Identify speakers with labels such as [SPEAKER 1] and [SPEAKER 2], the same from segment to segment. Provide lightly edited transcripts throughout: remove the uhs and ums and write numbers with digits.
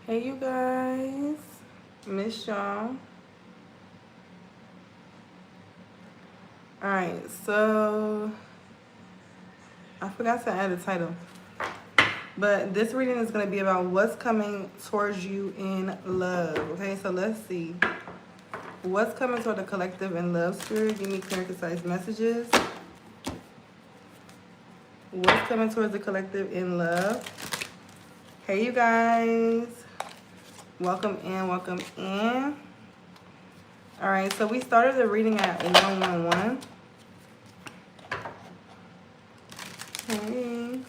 [SPEAKER 1] Hey, you guys. Miss y'all. Alright, so I forgot to add a title. But this reading is going to be about what's coming towards you in love. Okay, so let's see. What's coming toward the collective in love, Spirit? Give me clear and concise messages. What's coming towards the collective in love? Hey, you guys. Welcome in, welcome in. All right, so we started the reading at 111. Hey.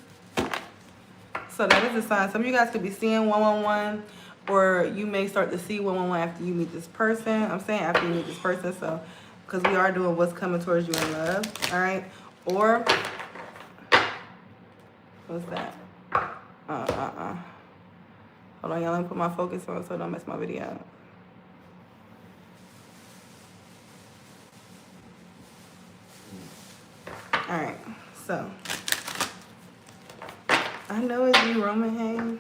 [SPEAKER 1] So that is a sign. Some of you guys could be seeing 111, or you may start to see 111 after you meet this person. I'm saying after you meet this person, so because we are doing what's coming towards you in love. All right, or what's that? Hold on, y'all. Let me put my focus on so I don't mess my video up. All right, so I know it's you, Roman Hayes.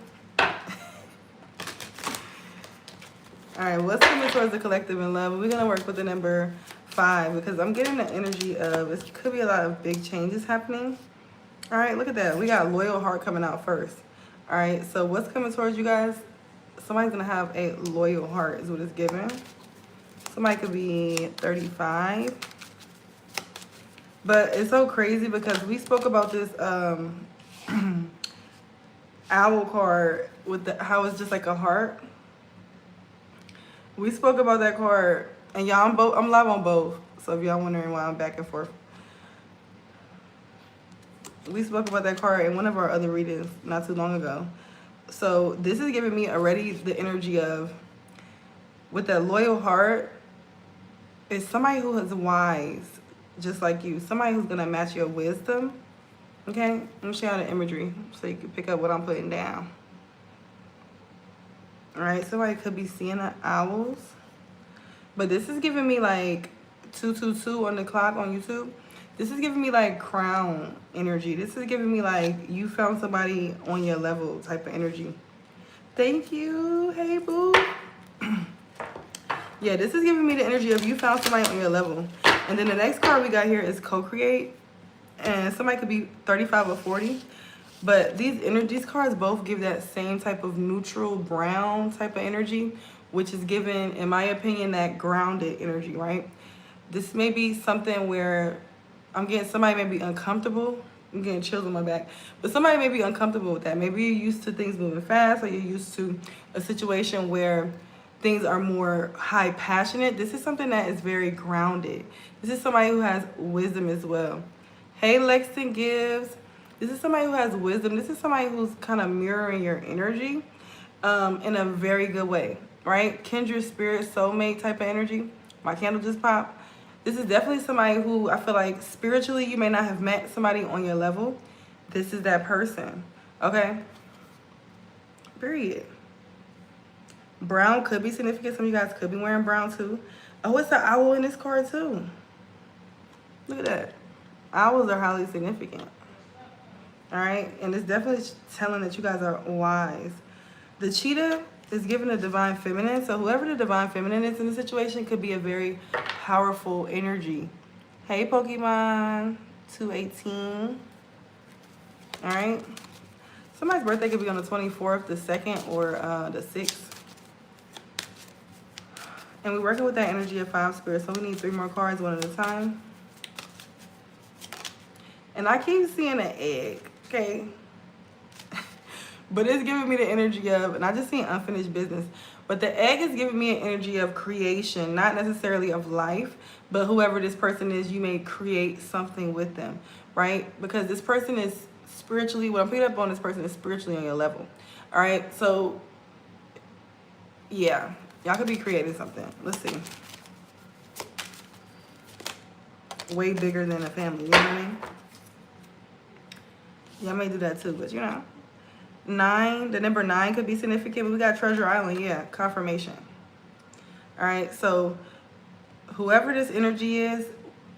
[SPEAKER 1] All right, what's coming towards the collective in love? We're gonna work with the number 5 because I'm getting the energy of it could be a lot of big changes happening. All right, look at that. We got loyal heart coming out first. All right, so what's coming towards you guys? Somebody's gonna have a loyal heart is what it's giving. Somebody could be 35. But it's so crazy because we spoke about this owl card with how it's just like a heart. We spoke about that card, and y'all, I'm live on both. So if y'all wondering why I'm back and forth, we spoke about that card in one of our other readings not too long ago. So this is giving me already the energy of, with that loyal heart, is somebody who is wise, just like you. Somebody who's gonna match your wisdom. Okay, let me show you the imagery so you can pick up what I'm putting down. All right, somebody could be seeing the owls, but this is giving me like 222 on the clock on YouTube. This is giving me like crown energy. This is giving me like you found somebody on your level type of energy. Thank you. Hey, boo. Yeah, this is giving me the energy of you found somebody on your level. And then the next card we got here is co-create. And somebody could be 35 or 40. But these cards both give that same type of neutral brown type of energy, which is given, in my opinion, that grounded energy, right? This may be something where I'm getting somebody may be uncomfortable. I'm getting chills on my back. But somebody may be uncomfortable with that. Maybe you're used to things moving fast, or you're used to a situation where things are more high passionate. This is something that is very grounded. This is somebody who has wisdom as well. Hey, Lexington Gibbs. This is somebody who has wisdom. This is somebody who's kind of mirroring your energy in a very good way, right? Kindred spirit, soulmate type of energy. My candle just popped. This is definitely somebody who I feel like spiritually you may not have met somebody on your level. This is that person, okay? Period. Brown could be significant. Some of you guys could be wearing brown too. Oh, it's an owl in this card too. Look at that. Owls are highly significant. All right, and it's definitely telling that you guys are wise. The cheetah is giving the divine feminine, so whoever the divine feminine is in the situation could be a very powerful energy. Hey, Pokemon 218. All right, somebody's birthday could be on the 24th, the 2nd, or the 6th. And we're working with that energy of 5 spirits, so we need 3 more cards, one at a time. And I keep seeing an egg, okay? But it's giving me the energy of, and I just seen unfinished business, but the egg is giving me an energy of creation, not necessarily of life, but whoever this person is, you may create something with them, right? Because this person is spiritually, what I'm picking up on, this person is spiritually on your level, all right? So, yeah, y'all could be creating something. Let's see. Way bigger than a family, you know what I mean? Y'all may do that too, but you know. 9, the number 9 could be significant, but we got Treasure Island, yeah, confirmation. All right, so whoever this energy is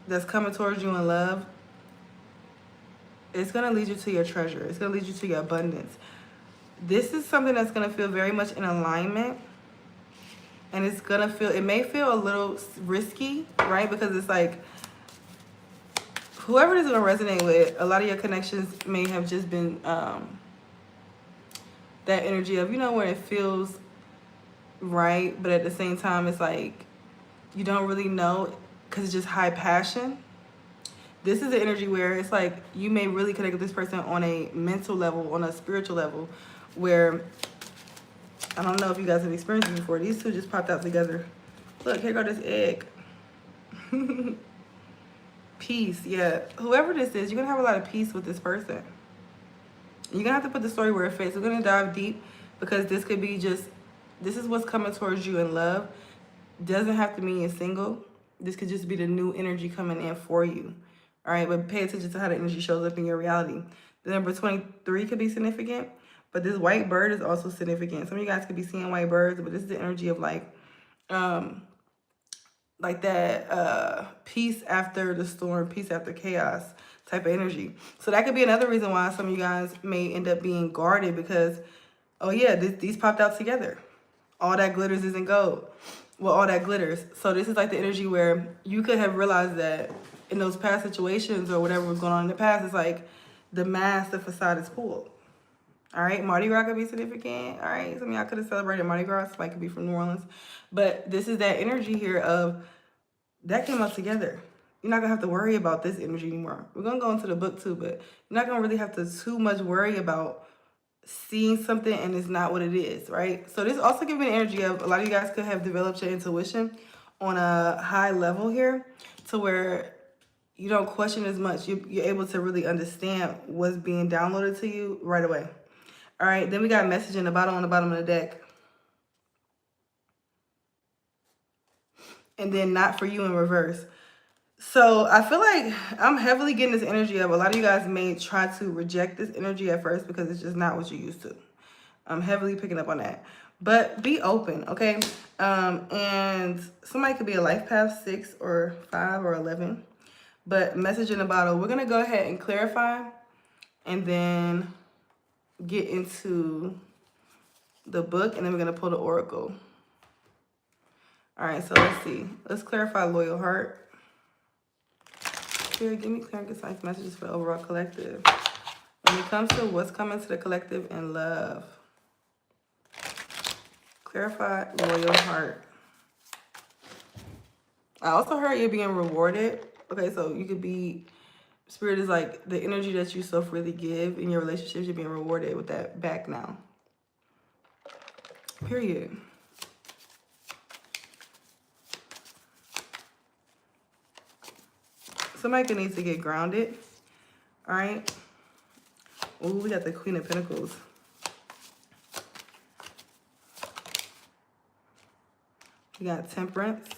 [SPEAKER 1] that's coming towards you in love, it's going to lead you to your treasure. It's going to lead you to your abundance. This is something that's going to feel very much in alignment. And it's going to feel, it may feel a little risky, right? Because it's like, whoever this is going to resonate with, a lot of your connections may have just been that energy of, you know, where it feels right, but at the same time, it's like, you don't really know because it's just high passion. This is the energy where it's like you may really connect with this person on a mental level, on a spiritual level, where, I don't know if you guys have experienced it before. These two just popped out together. Look, here go this egg. Peace, yeah. Whoever this is, you're going to have a lot of peace with this person. You're going to have to put the story where it fits. We're going to dive deep because this could be just, this is what's coming towards you in love. Doesn't have to mean you're single. This could just be the new energy coming in for you. All right, but pay attention to how the energy shows up in your reality. The number 23 could be significant, but this white bird is also significant. Some of you guys could be seeing white birds, but this is the energy of like that peace after the storm, peace after chaos type of energy. So that could be another reason why some of you guys may end up being guarded because, oh yeah, these popped out together. All that glitters isn't gold. Well, all that glitters. So this is like the energy where you could have realized that in those past situations or whatever was going on in the past, it's like the mask, the facade is pulled. All right, Mardi Gras could be significant. All right, some of y'all could have celebrated Mardi Gras. Somebody could be from New Orleans. But this is that energy here of that came out together. You're not going to have to worry about this energy anymore. We're going to go into the book too, but you're not going to really have to too much worry about seeing something and it's not what it is, right? So this also gives me the energy of a lot of you guys could have developed your intuition on a high level here to where you don't question as much. You're able to really understand what's being downloaded to you right away. All right, then we got a message in the bottom on the bottom of the deck. And then not for you in reverse. So I feel like I'm heavily getting this energy of a lot of you guys may try to reject this energy at first because it's just not what you're used to. I'm heavily picking up on that. But be open, okay? And somebody could be a life path 6 or 5 or 11. But message in the bottle. We're going to go ahead and clarify and then get into the book. And then we're going to pull the oracle. All right, so let's see. Let's clarify loyal heart. Here, give me clear and concise messages for the overall collective. When it comes to what's coming to the collective in love. Clarify loyal heart. I also heard you're being rewarded. Okay, so you could be, spirit is like the energy that you so freely give in your relationships, you're being rewarded with that back now. Period. Somebody could need to get grounded. All right. Ooh, we got the Queen of Pentacles. We got Temperance.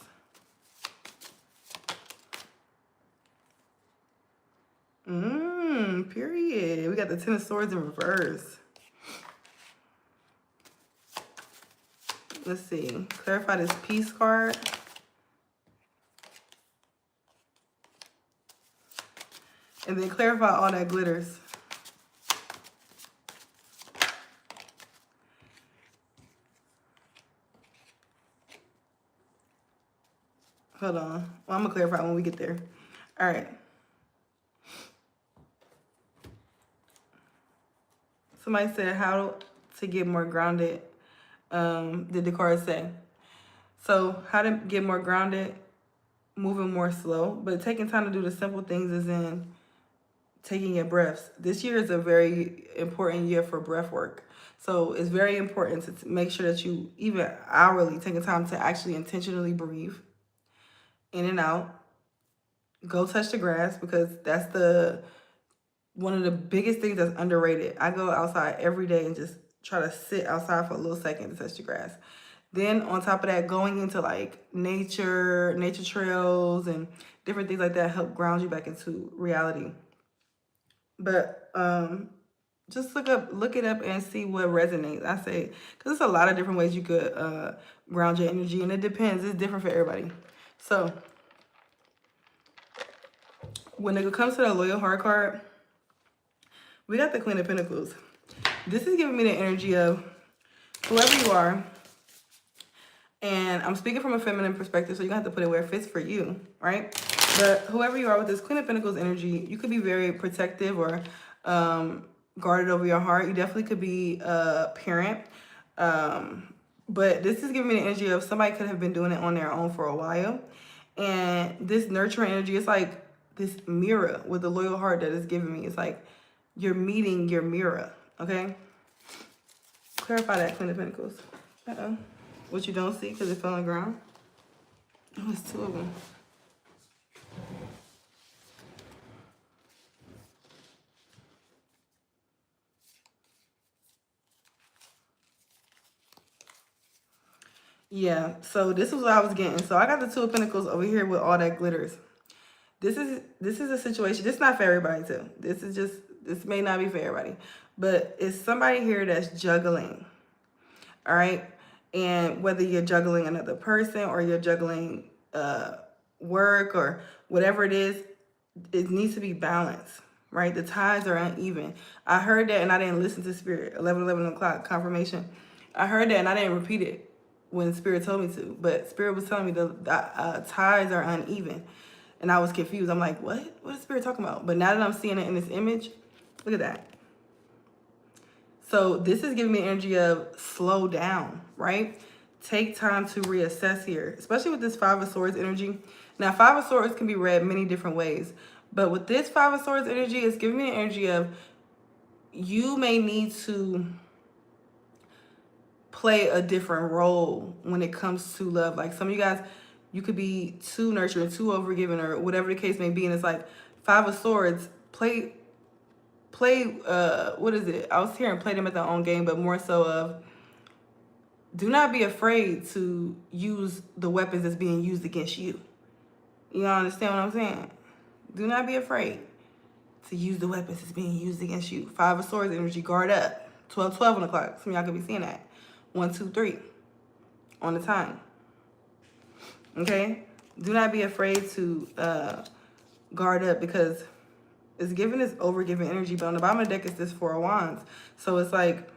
[SPEAKER 1] Period. We got the Ten of Swords in reverse. Let's see. Clarify this Peace card. And then clarify all that glitters. Hold on. Well, I'm going to clarify when we get there. All right. Somebody said how to get more grounded. Did the card say? So how to get more grounded, moving more slow, but taking time to do the simple things is in taking your breaths. This year is a very important year for breath work. So it's very important to make sure that you, even hourly, taking time to actually intentionally breathe in and out. Go touch the grass because that's one of the biggest things that's underrated. I go outside every day and just try to sit outside for a little second to touch the grass. Then on top of that, going into like nature trails and different things like that help ground you back into reality. But just look it up and see what resonates. I say, because there's a lot of different ways you could ground your energy, and it depends. It's different for everybody. So when it comes to the loyal heart card, we got the Queen of Pentacles. This is giving me the energy of whoever you are. And I'm speaking from a feminine perspective, so you're going to have to put it where it fits for you, right? But whoever you are with this Queen of Pentacles energy, you could be very protective or guarded over your heart. You definitely could be a parent. But this is giving me the energy of somebody could have been doing it on their own for a while. And this nurturing energy, it's like this mirror with the loyal heart that is giving me. It's like you're meeting your mirror, okay? Clarify that, Queen of Pentacles. Uh-oh. What you don't see because it fell on the ground. Oh, it's two of them. Yeah, so this is what I was getting. So I got the Two of Pentacles over here with all that glitters. This is a situation. This is not for everybody too. This may not be for everybody. But it's somebody here that's juggling. All right? And whether you're juggling another person or you're juggling work or whatever it is, it needs to be balanced, right? The tides are uneven. I heard that and I didn't listen to Spirit. 11 o'clock confirmation. I heard that and I didn't repeat it when Spirit told me to. But Spirit was telling me the tides are uneven. And I was confused. I'm like, what? What is Spirit talking about? But now that I'm seeing it in this image, look at that. So this is giving me energy of slow down, right? Take time to reassess here, especially with this Five of Swords energy. Now, Five of Swords can be read many different ways. But with this Five of Swords energy, it's giving me an energy of you may need to play a different role when it comes to love. Like some of you guys, you could be too nurturing, too overgiving, or whatever the case may be. And it's like Five of Swords, play what is it? I was hearing play them at their own game, but more so of do not be afraid to use the weapons that's being used against you. You understand what I'm saying? Do not be afraid to use the weapons that's being used against you. Five of Swords energy, guard up. 12 on the clock. Some of y'all could be seeing that. 1, 2, 3 on the time. Okay? Do not be afraid to guard up because it's giving this overgiving energy. But on the bottom of the deck is this Four of Wands. So it's like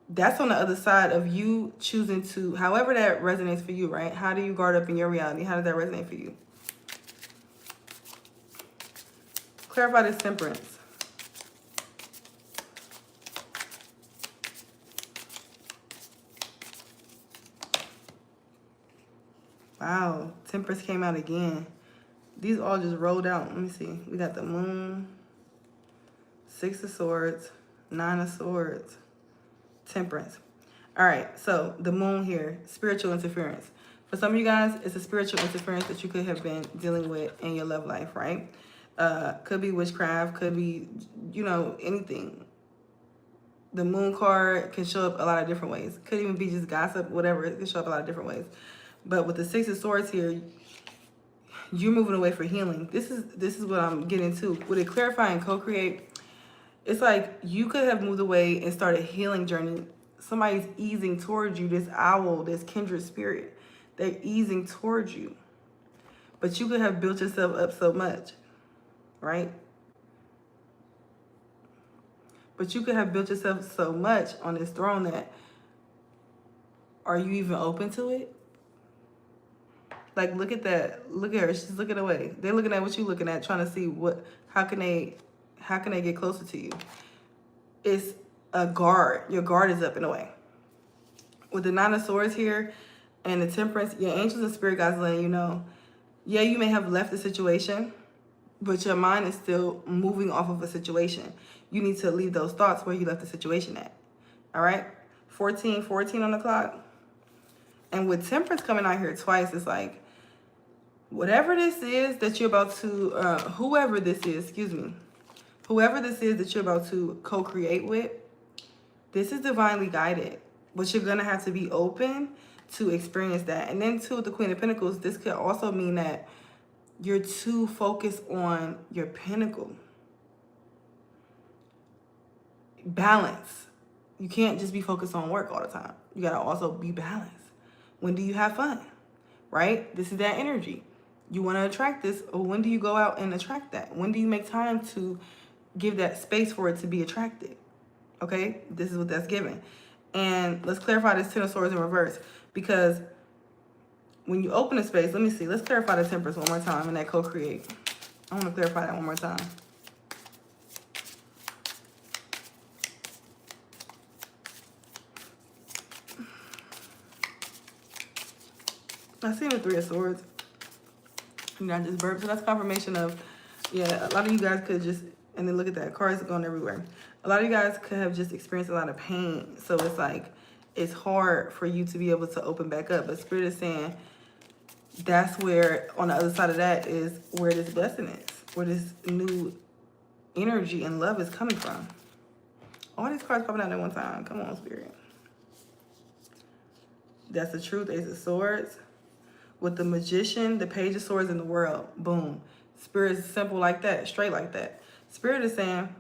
[SPEAKER 1] that's on the other side of you choosing to, however that resonates for you, right? How do you guard up in your reality? How does that resonate for you? Clarify this Temperance. Wow, Temperance came out again. These all just rolled out. Let me see. We got the Moon, Six of Swords, Nine of Swords, Temperance. All right, so the Moon here, spiritual interference. For some of you guys, it's a spiritual interference that you could have been dealing with in your love life, right? Could be witchcraft, could be, you know, anything. The Moon card can show up a lot of different ways. Could even be just gossip, whatever. It can show up a lot of different ways. But with the Six of Swords here, you're moving away for healing. This is what I'm getting to. With it clarify and co-create, it's like you could have moved away and started a healing journey. Somebody's easing towards you, this owl, this kindred spirit. They're easing towards you. But you could have built yourself up so much, right? But you could have built yourself so much on this throne that, are you even open to it? Like, look at that. Look at her. She's looking away. They're looking at what you're looking at, trying to see how can they get closer to you. It's a guard. Your guard is up in a way. With the Nine of Swords here and the Temperance, your angels and spirit guides letting you know, yeah, you may have left the situation, but your mind is still moving off of a situation. You need to leave those thoughts where you left the situation at. All right? 14 on the clock. And with Temperance coming out here twice, it's like, whatever this is that you're about to, whoever this is that you're about to co-create with, this is divinely guided. But you're going to have to be open to experience that. And then too, with the Queen of Pentacles, this could also mean that you're too focused on your pinnacle. Balance. You can't just be focused on work all the time. You got to also be balanced. When do you have fun? Right? This is that energy. You want to attract this, or when do you go out and attract that? When do you make time to give that space for it to be attracted? Okay, this is what that's given. And let's clarify this Ten of Swords in reverse, because when you open a space, let me see. Let's clarify the Temperance one more time in that co-create. I want to clarify that one more time. I see the Three of Swords. And I just burped. So that's confirmation of, yeah, a lot of you guys could just, and then look at that, cards going everywhere. A lot of you guys could have just experienced a lot of pain. So it's like, it's hard for you to be able to open back up. But Spirit is saying, that's where, on the other side of that is where this blessing is, where this new energy and love is coming from. All these cards popping out at one time. Come on, Spirit. That's the truth. Ace of Swords. With the Magician, the Page of Swords in the world. Boom. Spirit is simple like that, straight like that. Spirit is saying,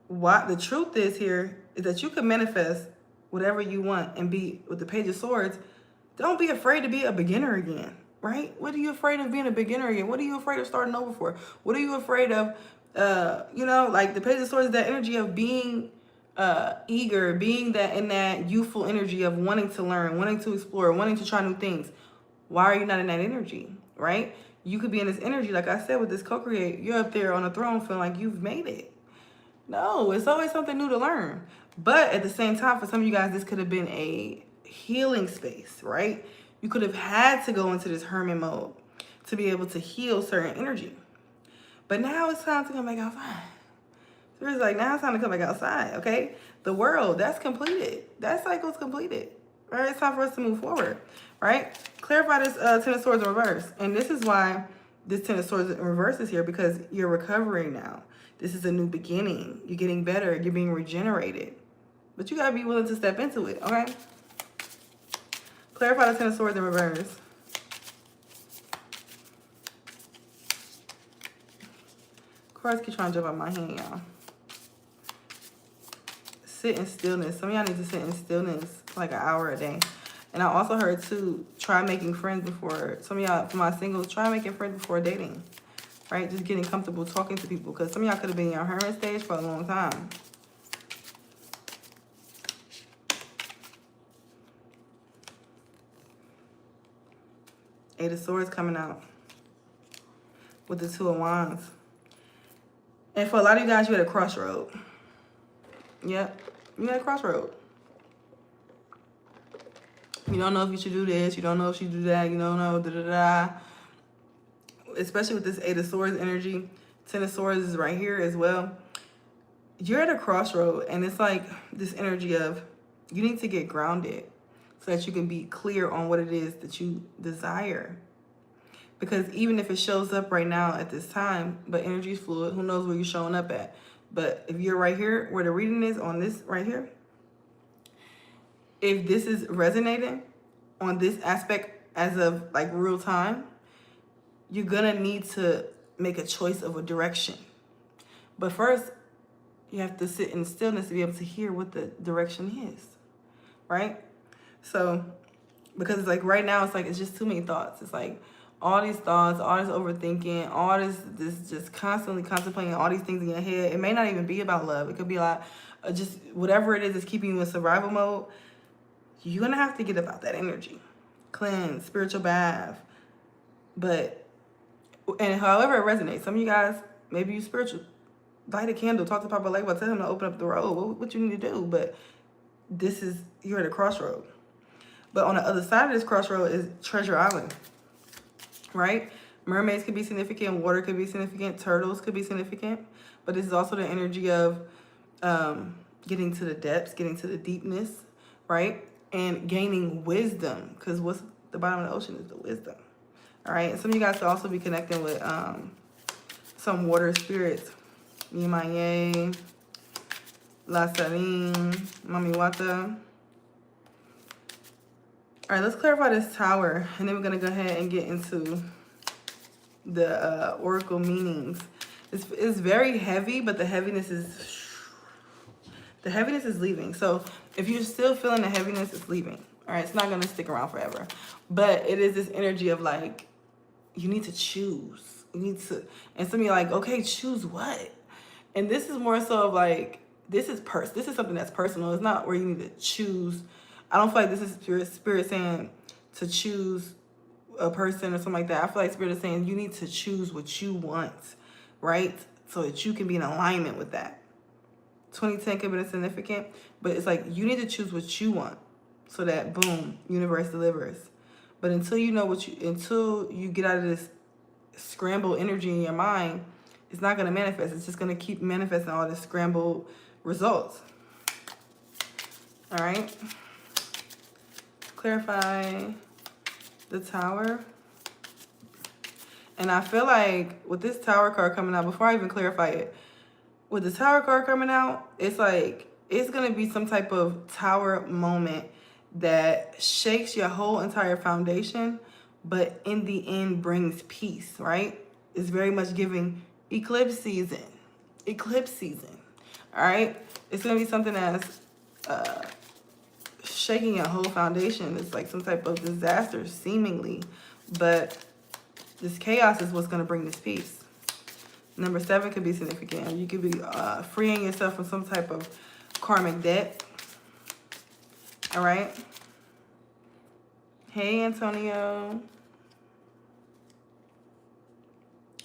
[SPEAKER 1] what the truth is here is that you can manifest whatever you want and be with the Page of Swords. Don't be afraid to be a beginner again, right? What are you afraid of being a beginner again? What are you afraid of starting over for? What are you afraid of? You know, like the Page of Swords is that energy of being eager, being that in that youthful energy of wanting to learn, wanting to explore, wanting to try new things. Why are you not in that energy, right? You could be in this energy, like I said, with this co-create. You're up there on a throne feeling like you've made it. No, it's always something new to learn. But at the same time, for some of you guys, this could have been a healing space, right? You could have had to go into this hermit mode to be able to heal certain energy. But now it's time to come back outside. So it's like, now it's time to come back outside, okay? The world, that's completed. That cycle's completed. All right, it's time for us to move forward, right? Clarify this Ten of Swords in reverse. And this is why this Ten of Swords in reverse is here, because you're recovering now. This is a new beginning. You're getting better. You're being regenerated. But you got to be willing to step into it, okay? Clarify the Ten of Swords in reverse. Cards keep trying to jump out my hand, y'all. Sit in stillness. Some of y'all need to sit in stillness for like an hour a day. And I also heard too, try making friends before. Some of y'all, for my singles, try making friends before dating. Right? Just getting comfortable talking to people. Because some of y'all could have been in your hermit stage for a long time. Eight of Swords coming out with the Two of Wands. And for a lot of you guys, you're at a crossroad. Yep, you're at a crossroad. You don't know if you should do this. You don't know if you should do that. You don't know, da-da-da. Especially with this Eight of Swords energy. Ten of Swords is right here as well. You're at a crossroad, and it's like this energy of you need to get grounded so that you can be clear on what it is that you desire. Because even if it shows up right now at this time, but energy is fluid, who knows where you're showing up at. But if you're right here, where the reading is on this right here, if this is resonating on this aspect as of like real time, you're gonna need to make a choice of a direction. But first, you have to sit in stillness to be able to hear what the direction is, right? So, because it's like right now, it's like, it's just too many thoughts. It's like all these thoughts, all this overthinking, all this just constantly contemplating all these things in your head. It may not even be about love. It could be like just whatever it is that's keeping you in survival mode. You're gonna have to get about that energy. Cleanse, spiritual bath. And however it resonates. Some of you guys, maybe you spiritual. Light a candle, talk to Papa Legba, tell him to open up the road. What you need to do. But this is, you're at a crossroad. But on the other side of this crossroad is Treasure Island. Right? Mermaids could be significant. Water could be significant. Turtles could be significant. But this is also the energy of getting to the depths, getting to the deepness. Right? And gaining wisdom. Because what's the bottom of the ocean is the wisdom. All right? And some of you guys could also be connecting with some water spirits. Yimaye, La Saline, Mami Wata. All right, let's clarify this Tower, and then we're gonna go ahead and get into the oracle meanings. It's very heavy, but the heaviness is leaving. So if you're still feeling the heaviness, it's leaving. All right, it's not gonna stick around forever, but it is this energy of like, you need to choose. You need to, and some of you are like, okay, choose what? And this is more so of like this is something that's personal. It's not where you need to choose. I don't feel like this is spirit saying to choose a person or something like that. I feel like spirit is saying you need to choose what you want, right? So that you can be in alignment with that. 2010 could be significant, but it's like you need to choose what you want so that boom, universe delivers. But until you know until you get out of this scrambled energy in your mind, it's not going to manifest. It's just going to keep manifesting all this scrambled results. All right. Clarify the Tower. And I feel like with this Tower card coming out, before I even clarify it, with the Tower card coming out, it's like it's going to be some type of tower moment that shakes your whole entire foundation, but in the end brings peace, right? It's very much giving eclipse season. Eclipse season. All right? It's going to be something that's shaking your whole foundation. It's like some type of disaster, seemingly. But this chaos is what's going to bring this peace. Number 7 could be significant. You could be freeing yourself from some type of karmic debt. All right? Hey, Antonio.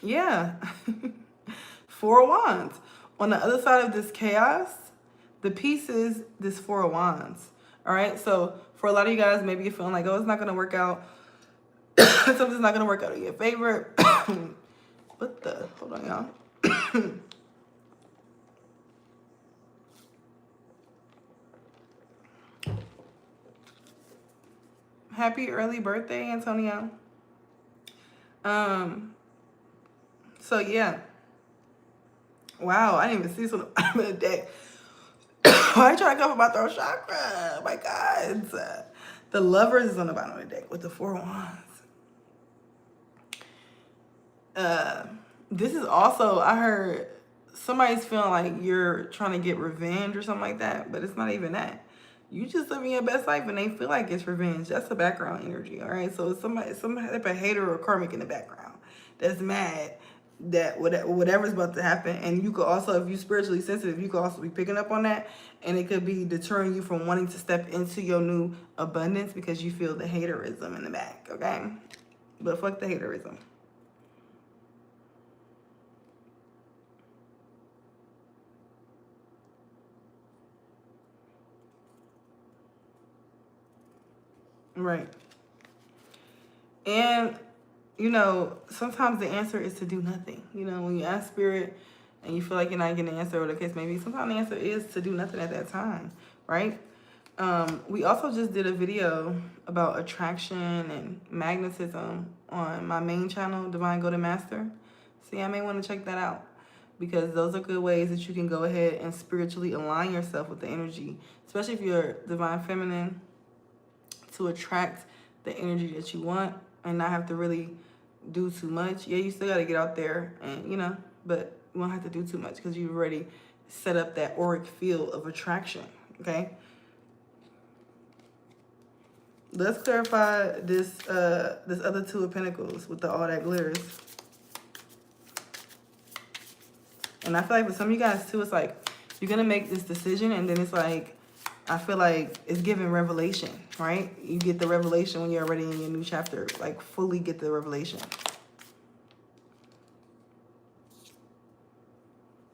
[SPEAKER 1] Yeah. 4 of Wands. On the other side of this chaos, the peace is this 4 of Wands. All right? So for a lot of you guys, maybe you're feeling like, oh, it's not going to work out. Something's not going to work out in your favor. What the? Hold on, y'all. Happy early birthday, Antonio. So yeah. Wow, I didn't even see this on the bottom of the deck. Why try to cover my throat chakra? Oh my God. The Lovers is on the bottom of the deck with the 4 of Wands. This is also, I heard somebody's feeling like you're trying to get revenge or something like that, but it's not even that. You just living your best life and they feel like it's revenge. That's the background energy, all right? So it's some type of hater or karmic in the background that's mad that whatever's about to happen. And you could also, if you're spiritually sensitive, you could also be picking up on that, and it could be deterring you from wanting to step into your new abundance because you feel the haterism in the back, okay? But fuck the haterism. Right. And, you know, sometimes the answer is to do nothing. You know, when you ask spirit and you feel like you're not getting an answer or the case maybe, sometimes the answer is to do nothing at that time, right? We also just did a video about attraction and magnetism on my main channel, Divine Golden Master. See, I may want to check that out because those are good ways that you can go ahead and spiritually align yourself with the energy, especially if you're Divine Feminine, to attract the energy that you want and not have to really do too much. Yeah, you still got to get out there and, you know, but you won't have to do too much because you've already set up that auric field of attraction, okay? Let's clarify this this other 2 of Pentacles with all that glitters. And I feel like for some of you guys too, it's like you're going to make this decision and then it's like, I feel like it's giving revelation, right? You get the revelation when you're already in your new chapter, like fully get the revelation.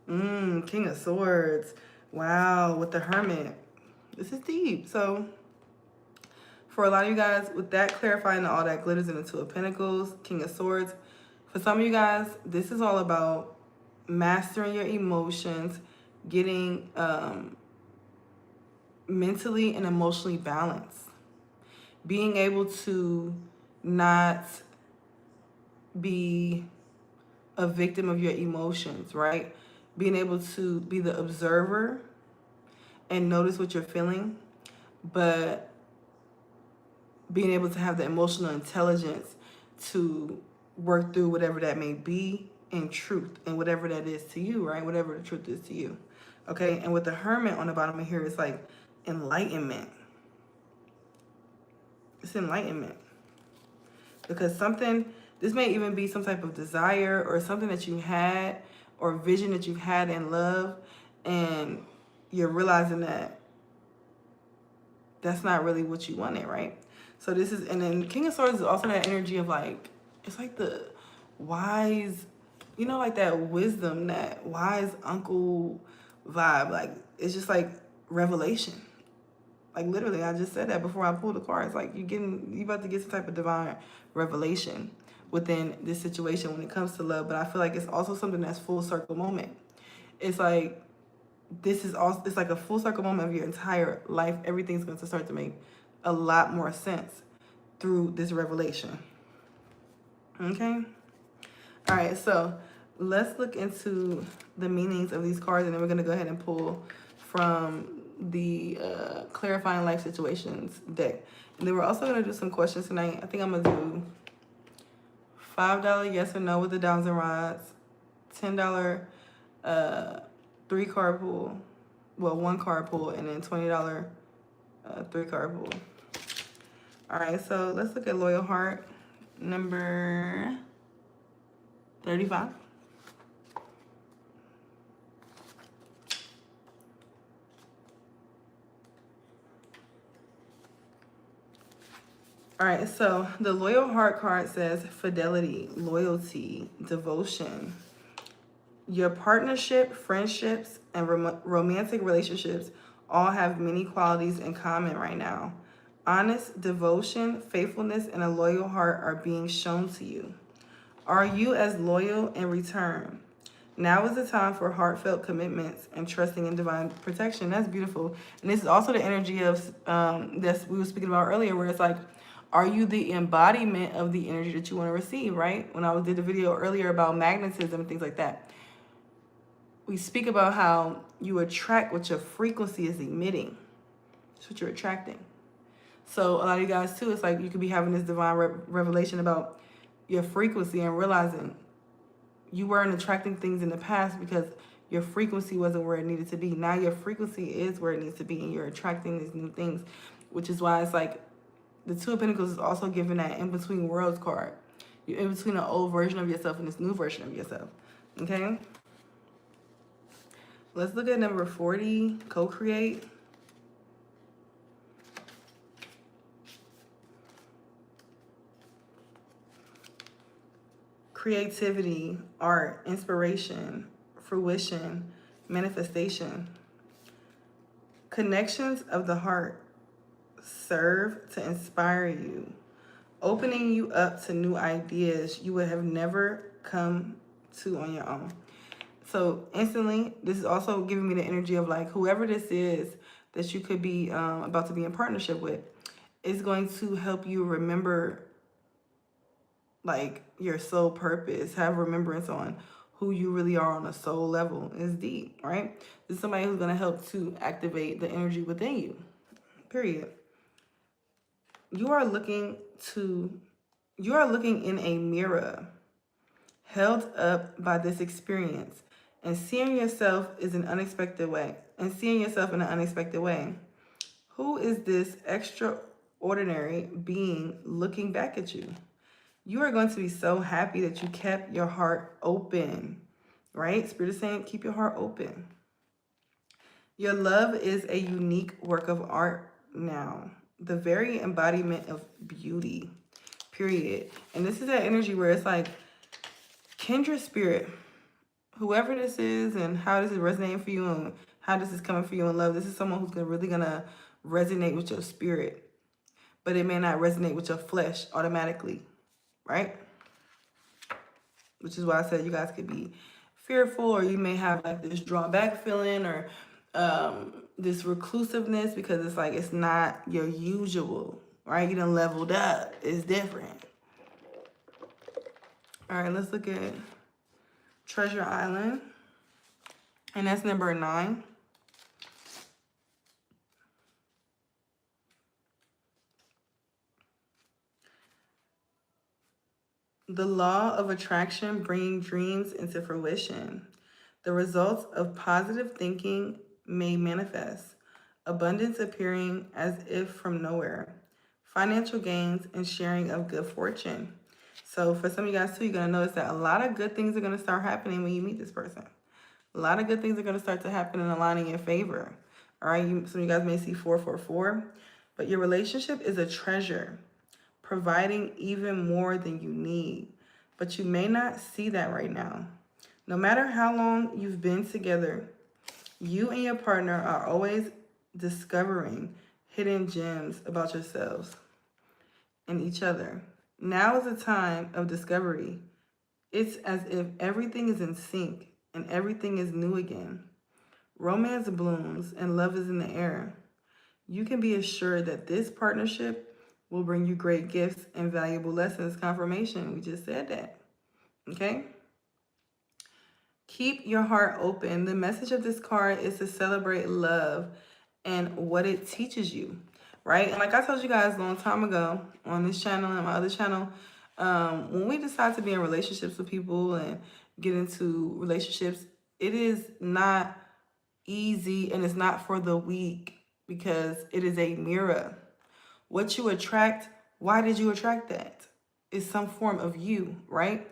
[SPEAKER 1] King of Swords. Wow, with the Hermit. This is deep. So for a lot of you guys, with that clarifying all that glitters in the 2 of Pentacles, King of Swords, for some of you guys, this is all about mastering your emotions, getting mentally and emotionally balanced, being able to not be a victim of your emotions, right? Being able to be the observer and notice what you're feeling, but being able to have the emotional intelligence to work through whatever that may be in truth and whatever that is to you, right? Whatever the truth is to you, okay? And with the Hermit on the bottom of here, it's like enlightenment. It's enlightenment. Because this may even be some type of desire or something that you had or vision that you've had in love, and you're realizing that that's not really what you wanted, right? So this is, and then King of Swords is also that energy of like, it's like the wise, you know, like that wisdom, that wise uncle vibe. Like, it's just like revelation. Like, literally, I just said that before I pulled the cards. Like, you about to get some type of divine revelation within this situation when it comes to love. But I feel like it's also something that's full circle moment. It's like, this is also, it's like a full circle moment of your entire life. Everything's going to start to make a lot more sense through this revelation. Okay? All right, so let's look into the meanings of these cards, and then we're going to go ahead and pull from the Clarifying Life Situations deck. And then we're also going to do some questions tonight. I think I'm going to do $5 yes or no with the diamonds and rods, $10 3-card pool, well, 1-card pool, and then $20 3-card pool. All right, so let's look at Loyal Heart, number 35. All right, so the Loyal Heart card says fidelity, loyalty, devotion. Your partnership, friendships, and romantic relationships all have many qualities in common right now. Honest devotion, faithfulness, and a loyal heart are being shown to you. Are you as loyal in return? Now is the time for heartfelt commitments and trusting in divine protection. That's beautiful. And this is also the energy of that we were speaking about earlier, where it's like, are you the embodiment of the energy that you want to receive, right? When I did the video earlier about magnetism and things like that, we speak about how you attract what your frequency is emitting. That's what you're attracting. So a lot of you guys too, it's like you could be having this divine revelation about your frequency and realizing you weren't attracting things in the past because your frequency wasn't where it needed to be. Now your frequency is where it needs to be, and you're attracting these new things, which is why it's like the Two of Pentacles is also giving that in-between worlds card. You're in between an old version of yourself and this new version of yourself. Okay? Let's look at number 40, co-create. Creativity, art, inspiration, fruition, manifestation. Connections of the heart serve to inspire you, opening you up to new ideas you would have never come to on your own. So instantly, this is also giving me the energy of like, whoever this is that you could be about to be in partnership with is going to help you remember like your soul purpose, have remembrance on who you really are on a soul level. It's deep, right? This is somebody who's going to help to activate the energy within you, period. You are looking in a mirror, held up by this experience, and seeing yourself in an unexpected way. Who is this extraordinary being looking back at you? You are going to be so happy that you kept your heart open, right? Spirit is saying, keep your heart open. Your love is a unique work of art now. The very embodiment of beauty, period. And this is that energy where it's like, kindred spirit, whoever this is and how this is resonating for you and how this is coming for you in love, this is someone who's really going to resonate with your spirit. But it may not resonate with your flesh automatically, right? Which is why I said you guys could be fearful, or you may have like this drawn back feeling, or this reclusiveness, because it's like it's not your usual, right? You done leveled up. It's different. All right, let's look at Treasure Island. And that's number 9. The law of attraction, bringing dreams into fruition. The results of positive thinking may manifest. Abundance appearing as if from nowhere. Financial gains and sharing of good fortune. So for some of you guys too, you're going to notice that a lot of good things are going to start happening when you meet this person. A lot of good things are going to start to happen and align in your favor. All right, some of you guys may see 444, but your relationship is a treasure, providing even more than you need. But you may not see that right now. No matter how long you've been together, you and your partner are always discovering hidden gems about yourselves and each other. Now is a time of discovery. It's as if everything is in sync and everything is new again. Romance blooms and love is in the air. You can be assured that this partnership will bring you great gifts and valuable lessons. Confirmation, we just said that. Okay? Keep your heart open. The message of this card is to celebrate love and what it teaches you, right? And like I told you guys a long time ago on this channel and my other channel, when we decide to be in relationships with people and get into relationships, it is not easy and it's not for the weak because it is a mirror. What you attract, why did you attract that? It's some form of you, right?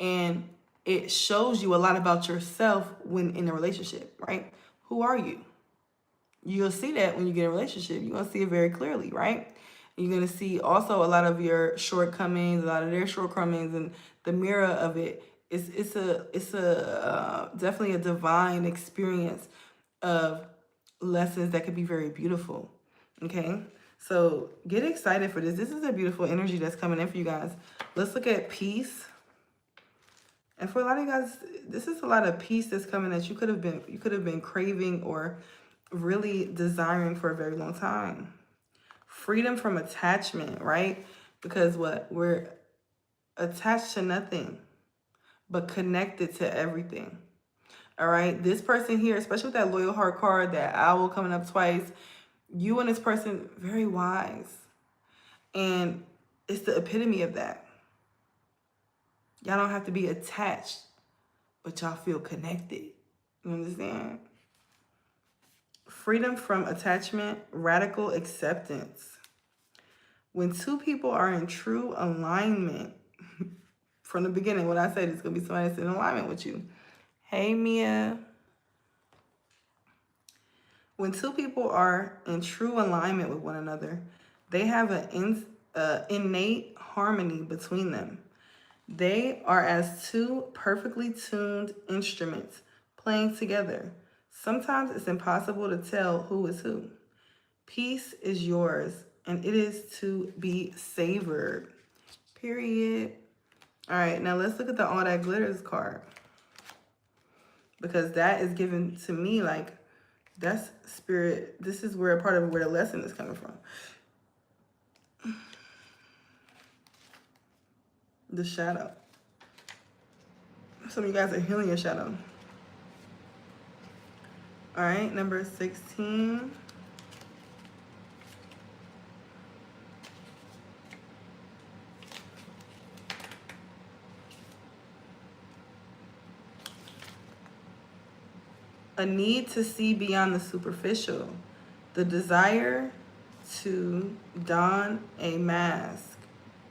[SPEAKER 1] And it shows you a lot about yourself when in a relationship, right? Who are you? You'll see that when you get in a relationship. You're going to see it very clearly, right? You're going to see also a lot of your shortcomings, a lot of their shortcomings, and the mirror of it. It's definitely a divine experience of lessons that could be very beautiful. Okay, so get excited for this. This is a beautiful energy that's coming in for you guys. Let's look at peace. And for a lot of you guys, this is a lot of peace that's coming that you could have been craving or really desiring for a very long time. Freedom from attachment, right? Because what? We're attached to nothing, but connected to everything. All right, this person here, especially with that loyal heart card, that owl coming up twice, you and this person, very wise. And it's the epitome of that. Y'all don't have to be attached, but y'all feel connected. You understand? Freedom from attachment, radical acceptance. When two people are in true alignment, from the beginning, when I say there's going to be somebody that's in alignment with you. Hey, Mia. When two people are in true alignment with one another, they have an innate harmony between them. They are as two perfectly tuned instruments playing together. Sometimes it's impossible to tell who is who. Peace is yours, and it is to be savored. Period. All right, now let's look at the All That Glitters card. Because that is given to me like, that's spirit. This is where a part of where the lesson is coming from. The shadow. Some of you guys are healing your shadow. All right, number 16. A need to see beyond the superficial. The desire to don a mask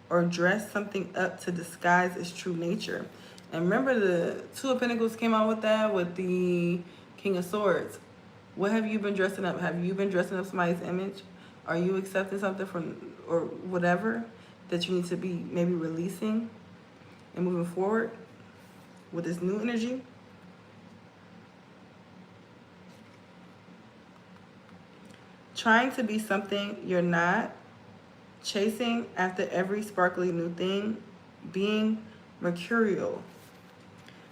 [SPEAKER 1] or dress something up to disguise its true nature. And remember, the Two of Pentacles came out with that, with the King of Swords. What have you been dressing up? Have you been dressing up somebody's image? Are you accepting something from, or whatever, that you need to be maybe releasing and moving forward with this new energy? Trying to be something you're not, chasing after every sparkly new thing, being mercurial.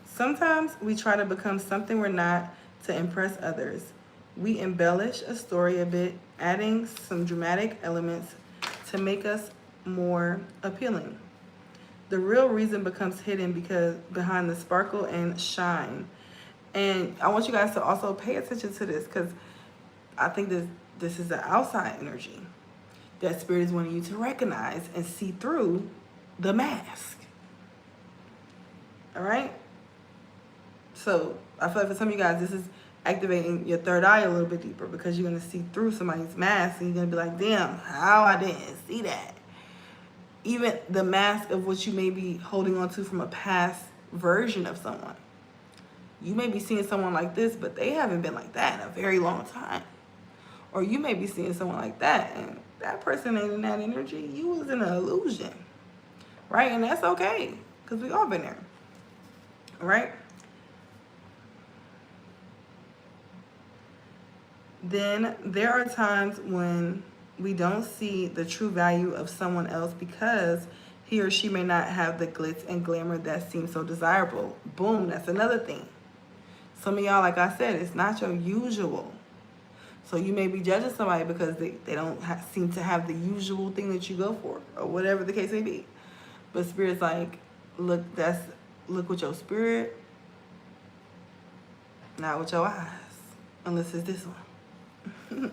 [SPEAKER 1] Sometimes we try to become something we're not to impress others. We embellish a story a bit, adding some dramatic elements to make us more appealing. The real reason becomes hidden because behind the sparkle and shine. And I want you guys to also pay attention to this, because I think this is the outside energy that spirit is wanting you to recognize and see through the mask. All right? So I feel like for some of you guys, this is activating your third eye a little bit deeper, because you're going to see through somebody's mask and you're going to be like, damn, how I didn't see that. Even the mask of what you may be holding on to from a past version of someone. You may be seeing someone like this, but they haven't been like that in a very long time. Or you may be seeing someone like that, and that person ain't in that energy. You was in an illusion, right? And that's okay, because we all been there, right? Then there are times when we don't see the true value of someone else because he or she may not have the glitz and glamour that seems so desirable. Boom, that's another thing. Some of y'all, like I said, it's not your usual. So you may be judging somebody because they don't seem to have the usual thing that you go for, or whatever the case may be. But Spirit's like, look with your spirit, not with your eyes, unless it's this one.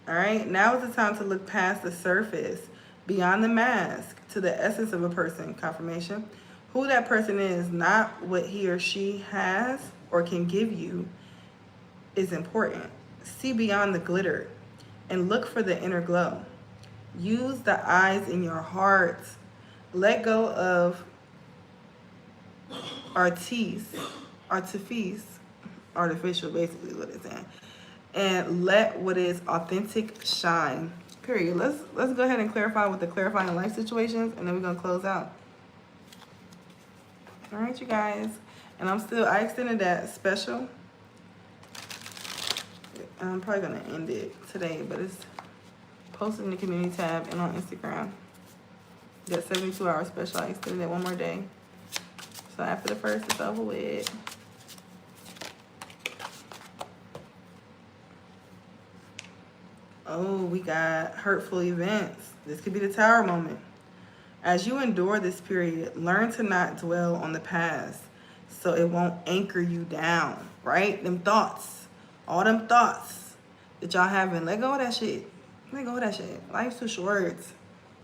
[SPEAKER 1] All right, now is the time to look past the surface, beyond the mask, to the essence of a person. Confirmation. Who that person is, not what he or she has or can give you, is important. See beyond the glitter and look for the inner glow. Use the eyes in your heart. Let go of artificial, basically what it's saying. And let what is authentic shine. Period. Let's go ahead and clarify with the clarifying life situations, and then we're gonna close out. All right, you guys. And I extended that special. I'm probably gonna end it today, but it's posted in the community tab and on Instagram. That 72-hour special, I extended it one more day. So after the first, it's over with. Oh, we got hurtful events. This could be the tower moment. As you endure this period, learn to not dwell on the past so it won't anchor you down, right? Them thoughts, all them thoughts that y'all having, let go of that shit. Let go of that shit. Life's too short.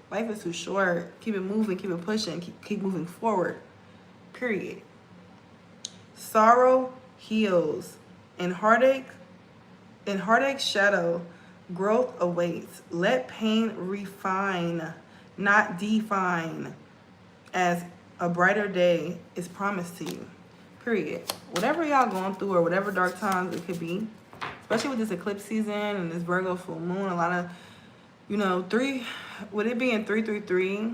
[SPEAKER 1] Life is too short. Keep it moving, keep it pushing, keep moving forward, period. Sorrow heals. In heartache's shadow, growth awaits. Let pain refine, not define, as a brighter day is promised to you. Period. Whatever y'all going through or whatever dark times it could be, especially with this eclipse season and this Virgo full moon, a lot of, with it being 333,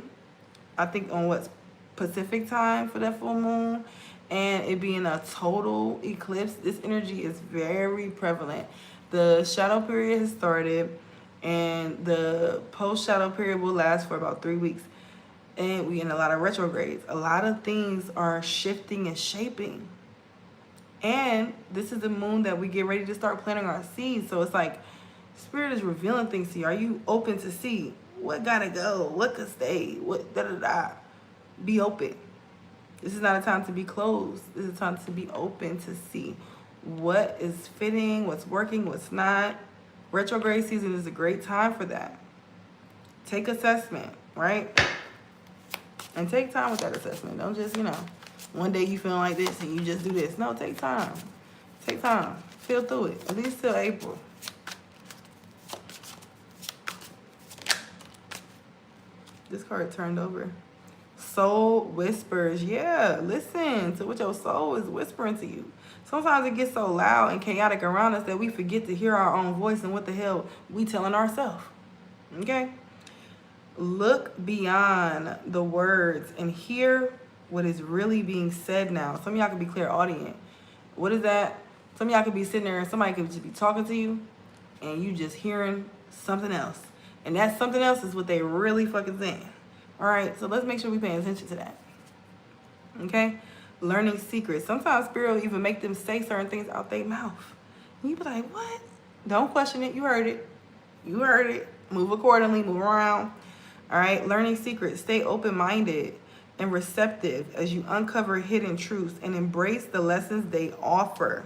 [SPEAKER 1] I think on what's Pacific time for that full moon, and it being a total eclipse, this energy is very prevalent. The shadow period has started, and the post-shadow period will last for about 3 weeks. And we in a lot of retrogrades. A lot of things are shifting and shaping. And this is the moon that we get ready to start planting our seeds. So it's like Spirit is revealing things to you. Are you open to see what gotta go? What could stay? What da-da-da? Be open. This is not a time to be closed. This is a time to be open to see what is fitting, what's working, what's not. Retrograde season is a great time for that. Take assessment, right? And take time with that assessment. Don't just, one day you feeling like this and you just do this. No, take time. Take time. Feel through it. At least till April. This card turned over. Soul whispers. Yeah, listen to what your soul is whispering to you. Sometimes it gets so loud and chaotic around us that we forget to hear our own voice and what the hell we telling ourselves. Okay? Look beyond the words and hear what is really being said now. Some of y'all could be clairaudient. What is that? Some of y'all could be sitting there and somebody could just be talking to you and you just hearing something else. And that something else is what they really fucking saying. All right, so let's make sure we pay attention to that. Okay? Learning secrets. Sometimes Spirit will even make them say certain things out their mouth. And you be like, what? Don't question it. You heard it. You heard it. Move accordingly. Move around. All right? Learning secrets. Stay open-minded and receptive as you uncover hidden truths and embrace the lessons they offer.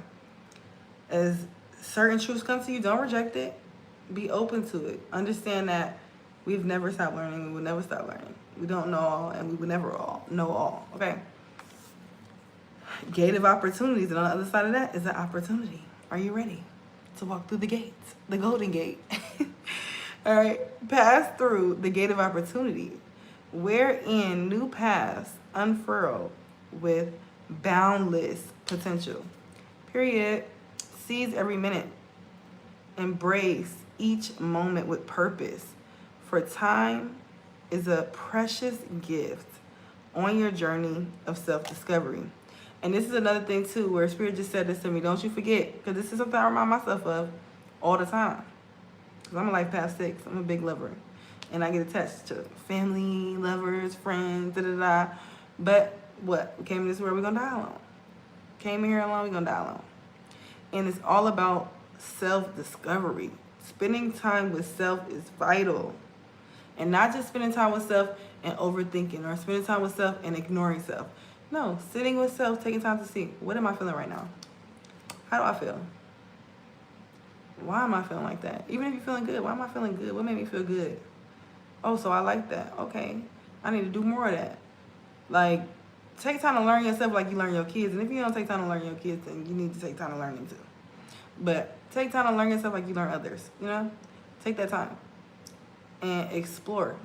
[SPEAKER 1] As certain truths come to you, don't reject it. Be open to it. Understand that we've never stopped learning. We will never stop learning. We don't know all, and we will never know all. Okay? Gate of opportunities, and on the other side of that is an opportunity. Are you ready to walk through the gates, the golden gate? All right, pass through the gate of opportunity, wherein new paths unfurl with boundless potential. Period. Seize every minute. Embrace each moment with purpose. For time is a precious gift on your journey of self-discovery. And this is another thing too, where Spirit just said this to me. Don't you forget, because this is something I remind myself of all the time. Because I'm a life path 6. I'm a big lover. And I get attached to family, lovers, friends, da-da-da. But what? We came to this world, we're going to die alone. Came in here alone, we're going to die alone. And it's all about self-discovery. Spending time with self is vital. And not just spending time with self and overthinking, or spending time with self and ignoring self. No, sitting with self, taking time to see, what am I feeling right now? How do I feel? Why am I feeling like that? Even if you're feeling good, why am I feeling good? What made me feel good? Oh, so I like that. Okay, I need to do more of that. Like, take time to learn yourself like you learn your kids. And if you don't take time to learn your kids, then you need to take time to learn them too. But take time to learn yourself like you learn others, you know? Take that time and explore.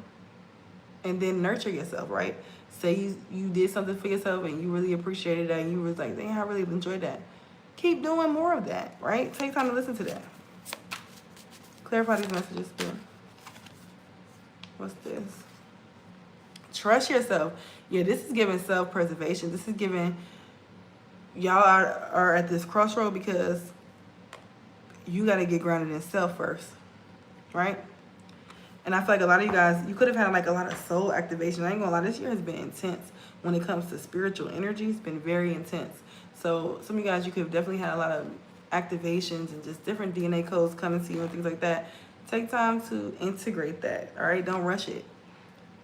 [SPEAKER 1] And then nurture yourself, right? Say you did something for yourself and you really appreciated that and you was like, dang, I really enjoyed that. Keep doing more of that, right? Take time to listen to that. Clarify these messages too. What's this? Trust yourself. Yeah, this is giving self-preservation. This is giving, y'all are at this crossroad because you got to get grounded in self first, right? And I feel like a lot of you guys, you could have had like a lot of soul activation. I ain't gonna lie, this year has been intense when it comes to spiritual energy. It's been very intense. So some of you guys, you could have definitely had a lot of activations and just different DNA codes coming to you and things like that. Take time to integrate that, all right? Don't rush it.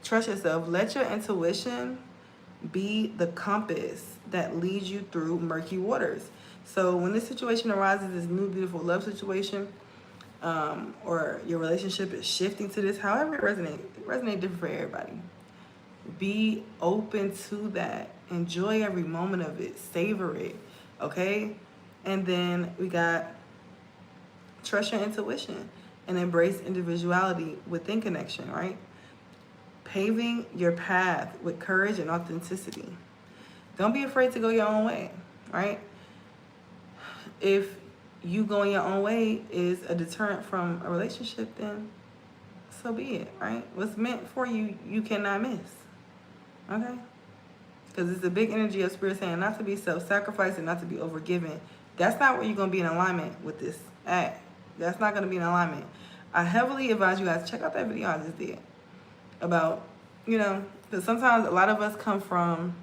[SPEAKER 1] Trust yourself. Let your intuition be the compass that leads you through murky waters. So when this situation arises, this new beautiful love situation, or your relationship is shifting to this, however it resonates different for everybody. Be open to that. Enjoy every moment of it. Savor it, okay? And then we got trust your intuition and embrace individuality within connection, right? Paving your path with courage and authenticity. Don't be afraid to go your own way, right? If you going your own way is a deterrent from a relationship, then so be it, right? What's meant for you, you cannot miss, okay? Because it's a big energy of Spirit saying not to be self-sacrificing, not to be overgiving. That's not where you're going to be in alignment with this act. That's not going to be in alignment. I heavily advise you guys, check out that video I just did about, you know, because sometimes a lot of us come from,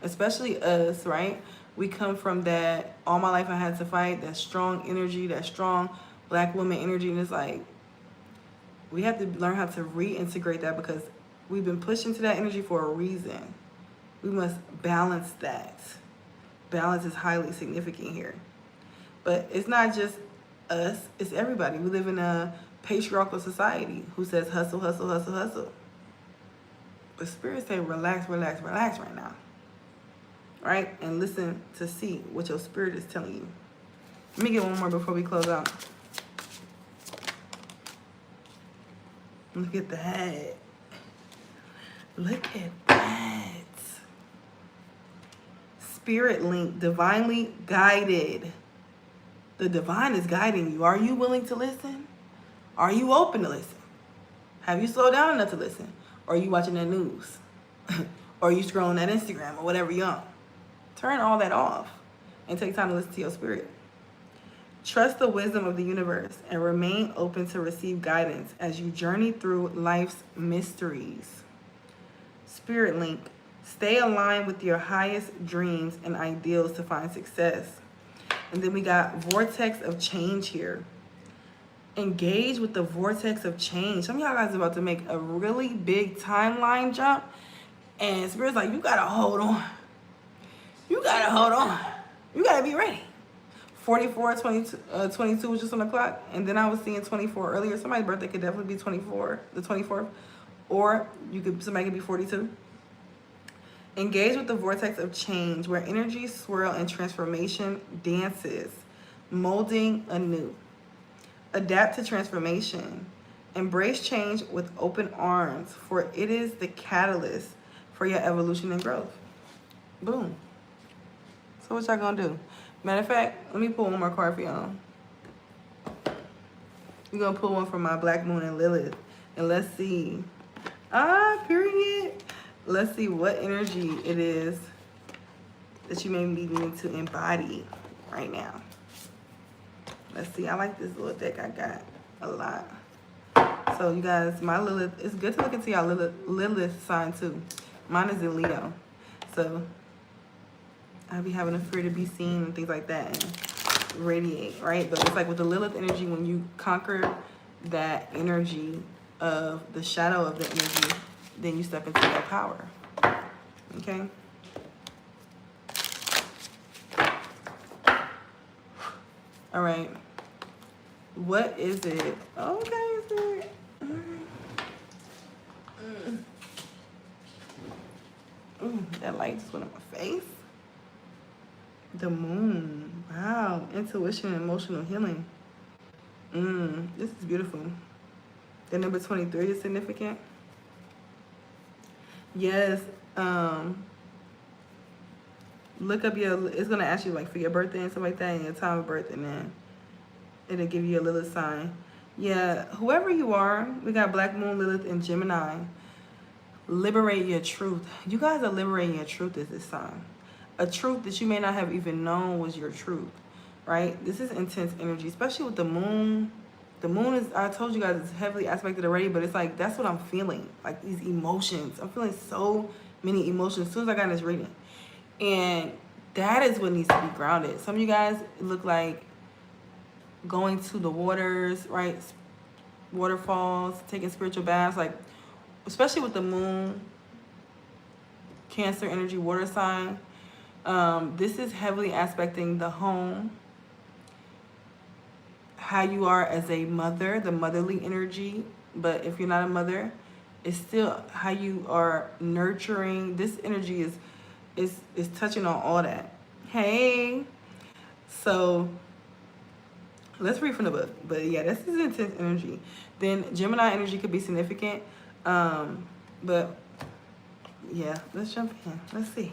[SPEAKER 1] especially us, right? We come from that, all my life I had to fight, that strong energy, that strong black woman energy. And it's like, we have to learn how to reintegrate that because we've been pushed into that energy for a reason. We must balance that. Balance is highly significant here. But it's not just us, it's everybody. We live in a patriarchal society who says hustle, hustle, hustle, hustle. But Spirit say relax, relax, relax right now. Right? And listen to see what your spirit is telling you. Let me get one more before we close out. Look at that. Look at that. Spirit link, divinely guided. The divine is guiding you. Are you willing to listen? Are you open to listen? Have you slowed down enough to listen? Or are you watching that news? Or are you scrolling that Instagram or whatever you're on? Turn all that off and take time to listen to your spirit. Trust the wisdom of the universe and remain open to receive guidance as you journey through life's mysteries. Spirit link, stay aligned with your highest dreams and ideals to find success. And then we got vortex of change here. Engage with the vortex of change. Some of y'all guys are about to make a really big timeline jump. And Spirit's like, you gotta hold on. You gotta hold on. You gotta be ready. 44, 22 was just on the clock. And then I was seeing 24 earlier. Somebody's birthday could definitely be 24, the 24th. Or somebody could be 42. Engage with the vortex of change where energy swirl and transformation dances, molding anew. Adapt to transformation. Embrace change with open arms, for it is the catalyst for your evolution and growth. Boom. So what y'all gonna do? Matter of fact, let me pull one more card for y'all. We're gonna pull one from my Black Moon and Lilith. And let's see. Period. Let's see what energy it is that you may be needing to embody right now. Let's see. I like this little deck I got a lot. So you guys, my Lilith, it's good to look into y'all Lilith sign too. Mine is in Leo. So I'll be having a fear to be seen and things like that and radiate, right? But it's like with the Lilith energy, when you conquer that energy of the shadow of the energy, then you step into your power. Okay? All right. What is it? Okay, sir. Ooh, that light just went on my face. The moon. Wow. Intuition and emotional healing. This is beautiful. The number 23 is significant. Yes. Look up it's gonna ask you like for your birthday and stuff like that and your time of birth, and then it'll give you a Lilith sign. Yeah, whoever you are, we got Black Moon, Lilith, and Gemini. Liberate your truth. You guys are liberating your truth at this time. A truth that you may not have even known was your truth, right? This is intense energy, especially with the moon. The moon is, I told you guys, it's heavily aspected already, but it's like, that's what I'm feeling. Like these emotions. I'm feeling so many emotions as soon as I got in this reading. And that is what needs to be grounded. Some of you guys look like going to the waters, right? Waterfalls, taking spiritual baths, like, especially with the moon, Cancer energy, water sign. This is heavily aspecting the home, how you are as a mother, the motherly energy. But if you're not a mother, it's still how you are nurturing. This energy is touching on all that. Hey, so let's read from the book. But yeah, this is intense energy. Then Gemini energy could be significant. But yeah, let's jump in. Let's see.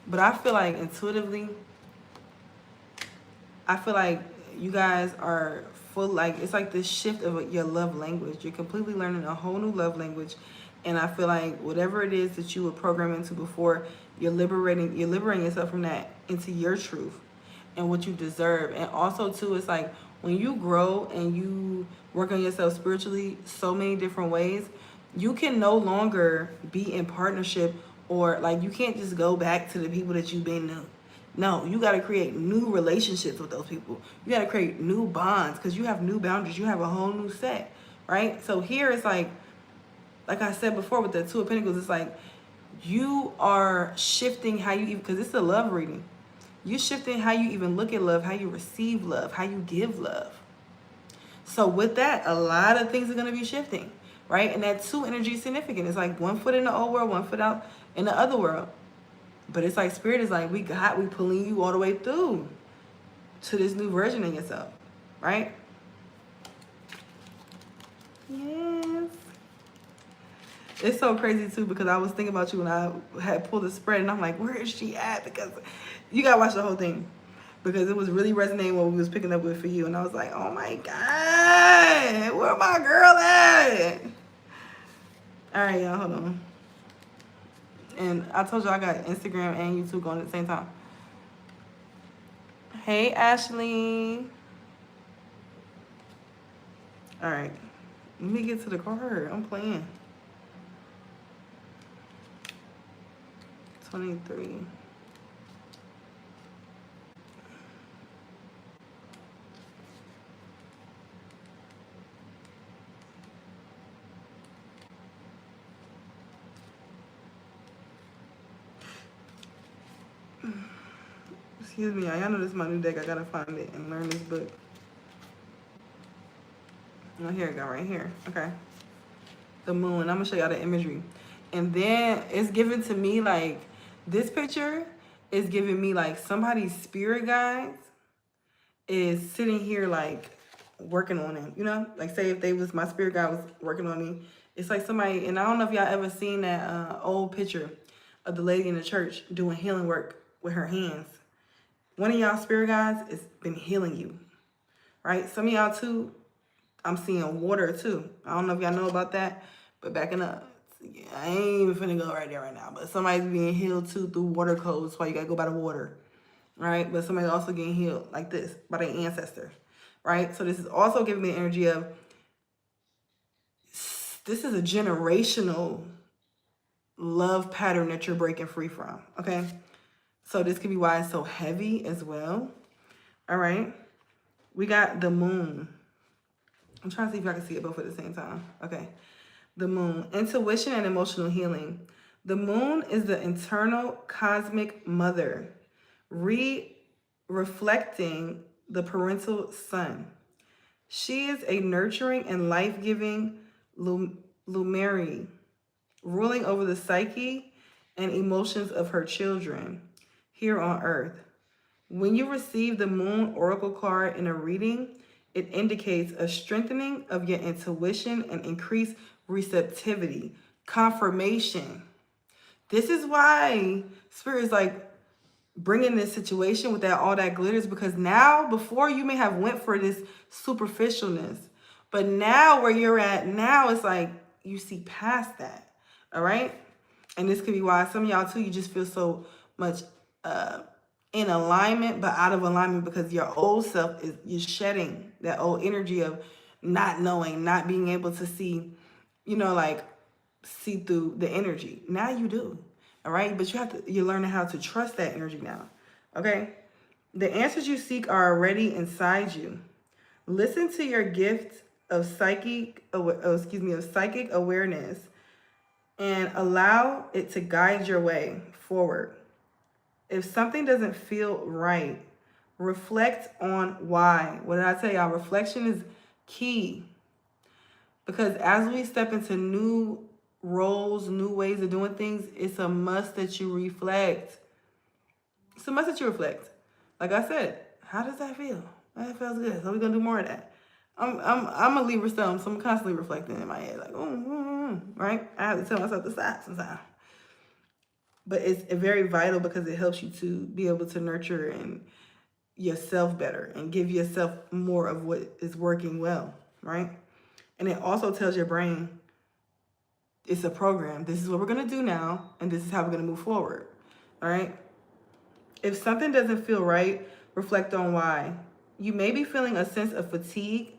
[SPEAKER 1] But I feel like intuitively, I feel like you guys are full, like, it's like this shift of your love language. You're completely learning a whole new love language. And I feel like whatever it is that you were programmed into before, you're liberating yourself from that into your truth and what you deserve. And also too, it's like when you grow and you work on yourself spiritually so many different ways, you can no longer be in partnership, or like you can't just go back to the people that you've been to. No, you got to create new relationships with those people. You got to create new bonds because you have new boundaries. You have a whole new set, right? So here it's like I said before with the Two of Pentacles, it's like you are shifting how you even, because it's a love reading. You're shifting how you even look at love, how you receive love, how you give love. So with that, a lot of things are going to be shifting, right? And that two energy is significant. It's like one foot in the old world, one foot out in the other world. But it's like Spirit is like, we pulling you all the way through to this new version of yourself, right? Yes. It's so crazy too, because I was thinking about you when I had pulled the spread, and I'm like, where is she at? Because you gotta watch the whole thing, because it was really resonating what we was picking up with for you. And I was like, oh my God, where my girl at? All right, y'all, hold on. And I told you I got Instagram and YouTube going at the same time. Hey, Ashley. All right, let me get to the card. I'm playing. 23. Excuse me, y'all know this is my new deck. I gotta find it and learn this book. Oh, here we go, right here. Okay. The moon. I'm gonna show y'all the imagery. And then it's given to me like, this picture is giving me like somebody's spirit guides is sitting here like working on it, you know? Like say if they was, my spirit guide was working on me. It's like somebody, and I don't know if y'all ever seen that old picture of the lady in the church doing healing work with her hands. One of y'all spirit guides has been healing you, right? Some of y'all too, I'm seeing water too. I don't know if y'all know about that, but backing up. Yeah, I ain't even finna go right there right now, but somebody's being healed too through water codes. That's why you gotta go by the water, right? But somebody's also getting healed like this by their ancestor, right? So this is also giving me the energy of, this is a generational love pattern that you're breaking free from, okay? So this could be why it's so heavy as well, all right? We got the moon. I'm trying to see if I can see it both at the same time. Okay. The moon, intuition and emotional healing. The moon is the internal cosmic mother, reflecting the parental sun. She is a nurturing and life-giving luminary, ruling over the psyche and emotions of her children here on earth. When you receive the moon oracle card in a reading, it indicates a strengthening of your intuition and increased receptivity, confirmation. This is why Spirit is like bringing this situation with that all that glitters, because now, before you may have went for this superficialness, but now where you're at now, it's like you see past that, all right? And this could be why some of y'all too, you just feel so much in alignment, but out of alignment because your old self is, you're shedding that old energy of not knowing, not being able to see, like see through the energy. Now you do, all right? But you're learning how to trust that energy now, okay? The answers you seek are already inside you. Listen to your gift of psychic awareness and allow it to guide your way forward. If something doesn't feel right, reflect on why. What did I tell y'all? Reflection is key. Because as we step into new roles, new ways of doing things, it's a must that you reflect. It's a must that you reflect. Like I said, how does that feel? That feels good. So we're gonna do more of that. I'm a Libra stone, so I'm constantly reflecting in my head, like, right? I have to tell myself to stop sometimes. But it's very vital because it helps you to be able to nurture and yourself better and give yourself more of what is working well, right? And it also tells your brain it's a program. This is what we're going to do now, and this is how we're going to move forward, all right? If something doesn't feel right, reflect on why. You may be feeling a sense of fatigue,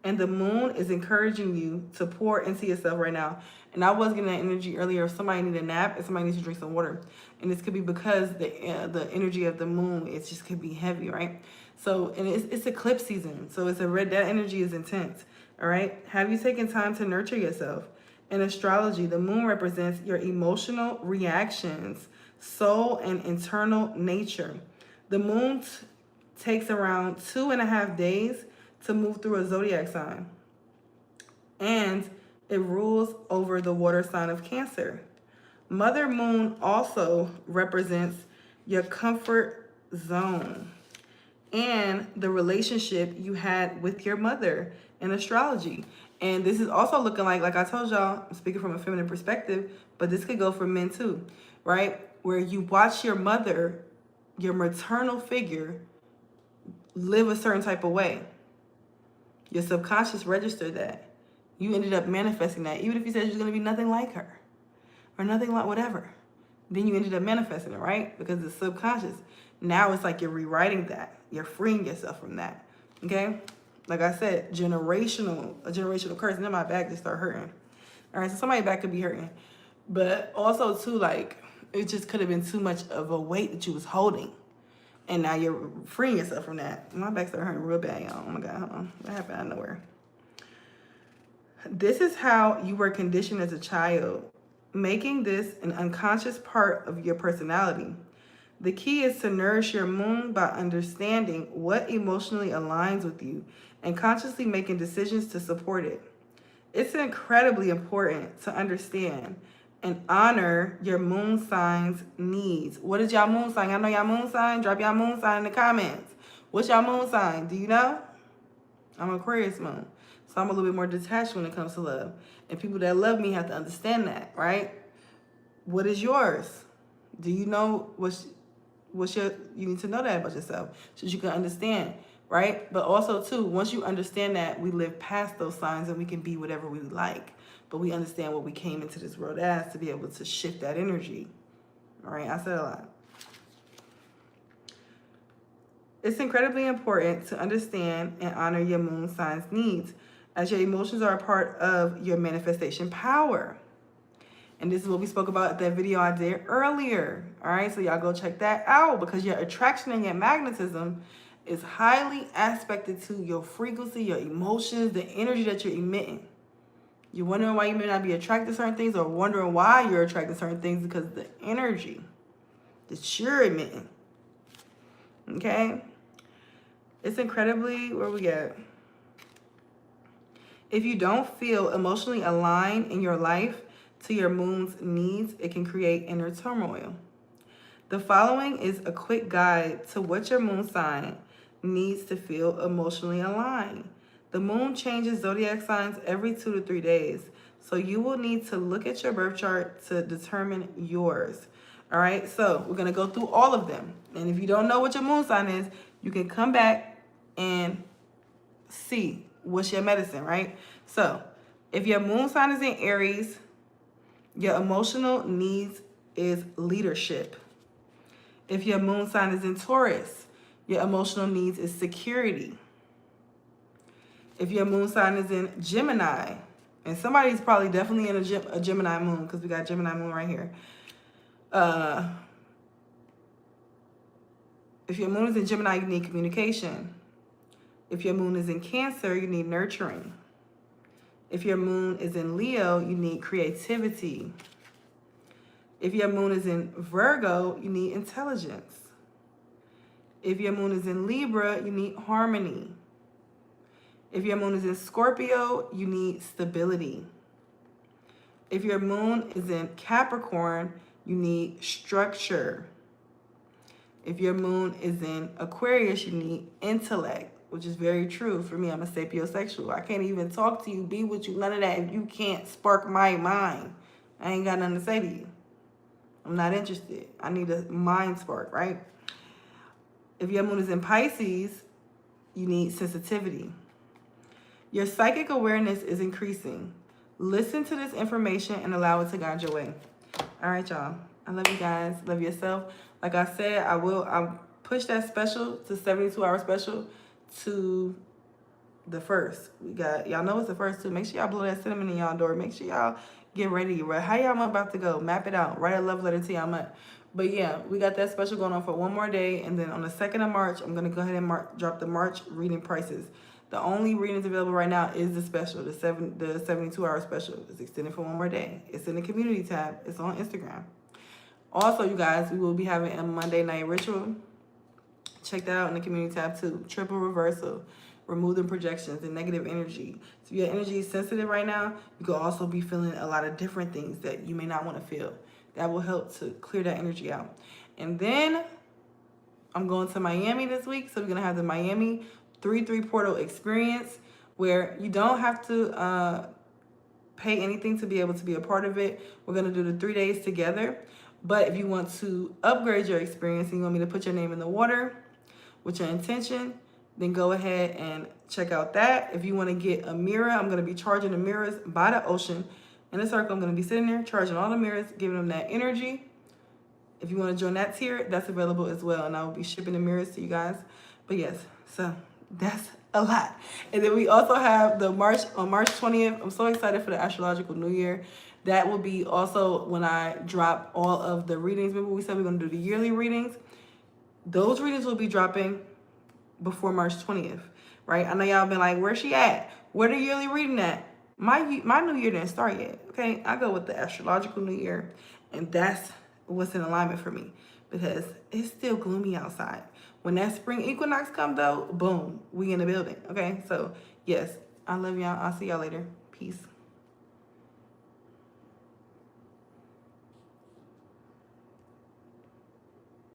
[SPEAKER 1] and the moon is encouraging you to pour into yourself right now. And I was getting that energy earlier. If somebody needs a nap and somebody needs to drink some water. And this could be because the energy of the moon, it just could be heavy, right? So, and it's eclipse season. So that energy is intense, all right? Have you taken time to nurture yourself? In astrology, the moon represents your emotional reactions, soul, and internal nature. The moon takes around 2.5 days to move through a zodiac sign. And it rules over the water sign of Cancer. Mother Moon also represents your comfort zone and the relationship you had with your mother in astrology. And this is also looking like I told y'all, I'm speaking from a feminine perspective, but this could go for men too, right? Where you watch your mother, your maternal figure, live a certain type of way. Your subconscious registered that. You ended up manifesting that. Even if you said you're going to be nothing like her or nothing like whatever, then you ended up manifesting it, right? Because it's subconscious. Now it's like you're rewriting that. You're freeing yourself from that, okay? Like I said, a generational curse. And then my back just start hurting. All right, so somebody's back could be hurting. But also, too, like, it just could have been too much of a weight that you was holding. And now you're freeing yourself from that. My back started hurting real bad, y'all. Oh, my God, hold on. What happened out of nowhere? This is how you were conditioned as a child, making this an unconscious part of your personality. The key is to nourish your moon by understanding what emotionally aligns with you and consciously making decisions to support it. It's incredibly important to understand and honor your moon sign's needs. What is y'all moon sign? Y'all know y'all moon sign? Drop y'all moon sign in the comments. What's y'all moon sign? Do you know? I'm Aquarius moon. So I'm a little bit more detached when it comes to love. And people that love me have to understand that, right? What is yours? Do you know you need to know that about yourself so you can understand, right? But also too, once you understand that, we live past those signs and we can be whatever we like. But we understand what we came into this world as to be able to shift that energy. All right, I said a lot. It's incredibly important to understand and honor your moon sign's needs, as your emotions are a part of your manifestation power. And this is what we spoke about at that video I did earlier. All right, so y'all go check that out, because your attraction and your magnetism is highly aspected to your frequency, your emotions, the energy that you're emitting. You're wondering why you may not be attracted to certain things, or wondering why you're attracted to certain things, because of the energy that you're emitting. Okay? It's incredibly, where we at? If you don't feel emotionally aligned in your life to your moon's needs, it can create inner turmoil. The following is a quick guide to what your moon sign needs to feel emotionally aligned. The moon changes zodiac signs every 2 to 3 days, so you will need to look at your birth chart to determine yours. All right, so we're going to go through all of them. And if you don't know what your moon sign is, you can come back and see what's your medicine, right? So if your moon sign is in Aries, your emotional needs is leadership. If your moon sign is in Taurus, your emotional needs is security. If your moon sign is in Gemini, and somebody's probably definitely in a Gemini moon, because we got Gemini moon right here. If your moon is in Gemini, you need communication. If your moon is in Cancer, you need nurturing. If your moon is in Leo, you need creativity. If your moon is in Virgo, you need intelligence. If your moon is in Libra, you need harmony. If your moon is in Scorpio, you need stability. If your moon is in Capricorn, you need structure. If your moon is in Aquarius, you need intellect, which is very true. For me, I'm a sapiosexual. I can't even talk to you, be with you, none of that, if you can't spark my mind. I ain't got nothing to say to you. I'm not interested. I need a mind spark, right? If your moon is in Pisces, you need sensitivity. Your psychic awareness is increasing. Listen to this information and allow it to guide your way. All right, y'all. I love you guys. Love yourself. Like I said, I'll push that special to 72-hour special to the 1st. We got, y'all know it's the 1st too. Make sure y'all blow that cinnamon in y'all door. Make sure y'all get ready. How y'all month about to go? Map it out. Write a love letter to y'all month. But yeah, we got that special going on for one more day. And then on the 2nd of March, I'm going to go ahead and drop the March reading prices. The only readings available right now is the special, the 72-hour special. It's extended for one more day. It's in the community tab. It's on Instagram. Also, you guys, we will be having a Monday night ritual. Check that out in the community tab too. Triple reversal, removing projections and negative energy. So if your energy is sensitive right now, you could also be feeling a lot of different things that you may not want to feel. That will help to clear that energy out. And then I'm going to Miami this week. So we're going to have the Miami 3-3 portal experience, where you don't have to pay anything to be able to be a part of it. We're going to do the 3 days together. But if you want to upgrade your experience and you want me to put your name in the water with your intention, then go ahead and check out that. If you want to get a mirror, I'm going to be charging the mirrors by the ocean in a circle. I'm going to be sitting there charging all the mirrors, giving them that energy. If you want to join that tier, that's available as well. And I will be shipping the mirrors to you guys. But yes, so that's a lot. And then we also have the March 20th. I'm so excited for the astrological new year. That will be also when I drop all of the readings. Remember we said we're going to do the yearly readings? Those readings will be dropping before March 20th, right? I know y'all been like, where's she at? Where the yearly reading at? My new year didn't start yet, okay? I go with the astrological new year, and that's what's in alignment for me, because it's still gloomy outside. When that spring equinox comes though, boom, we in the building, okay? So yes, I love y'all. I'll see y'all later. Peace.